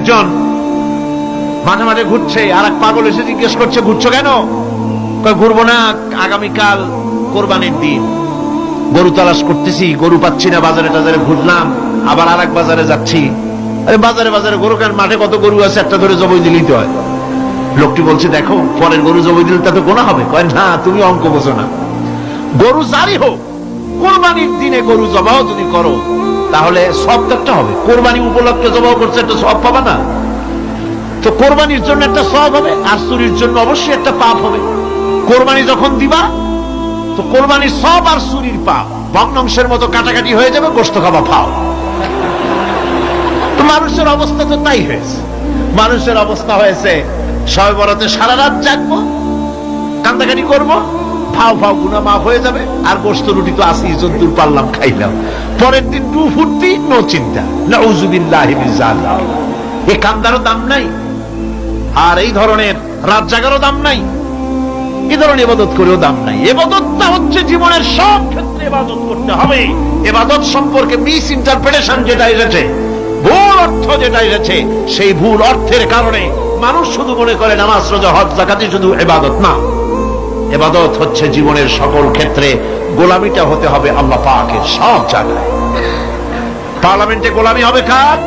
একজন মাঝে মাঝে ঘুরছে, আর এক পাগল এসে জিজ্ঞেস করছে, ঘুরছো কেন? ঘুরবো না, আগামীকাল কোরবানির দিন, গরু তালাশ করতেছি, গরু পাচ্ছি না, বাজারে টাজারে ঘুরলাম, আবার আর এক বাজারে যাচ্ছি। আরে বাজারে বাজারে গরু কেন? মাঠে কত গরু আছে, একটা ধরে জবাই দিলেই তো হয়। লোকটি বলছে, দেখো পরের গরু জবাই দিলে তা তো গোনা হবে। কয় না, তুমি অঙ্ক বোঝো না। গরু জারি হোক, কোরবানির দিনে গরু জবাও যদি করো তাহলে সব তো একটা হবে। কোরবানি উপলক্ষে জবাও করছে, একটা সব পাবা না? তো কোরবানির জন্য একটা সব হবে, আর চুরির জন্য অবশ্যই একটা পাপ হবে। কোরবানি যখন দিবা তো কোরবানির সব আর চুরির পাপ ভগ্নাংশের মতো কাটাকাটি হয়ে যাবে, গোশত খাবা ফাও। তো মানুষের অবস্থা তো তাই হয়েছে। মানুষের অবস্থা হয়েছে শবে বরাতে সারা রাত জাগবো, কান্দাকাটি করবো, ফাও ফাও গুনাহ মাফ হয়ে যাবে, আর গোশত রুটি তো আসি, যদ্দুর পারলাম খাইলাম। পরের দিন ডু ফুর্তি, নো চিন্তা। নাউযুবিল্লাহি মিন যালিক। এই কান্দারও দাম নাই, আর এই ধরনের রাত জাগারও দাম নাই, এই ধরনের ইবাদত করেও দাম নাই। ইবাদতটা হচ্ছে জীবনের সব ক্ষেত্রে ইবাদত করতে হবে। ইবাদত সম্পর্কে মিস ইন্টারপ্রিটেশন যেটা এসেছে, ভুল অর্থ যেটা এসেছে, সেই ভুল অর্থের কারণে মানুষ শুধু মনে করে নামাজ রোজা হজ যাকাতই শুধু ইবাদত না। ইবাদত হচ্ছে জীবনের সকল ক্ষেত্রে গোলামিটা হতে হবে আল্লাহ পাকের সব জায়গায়। পার্লামেন্টে গোলামি হবে কার?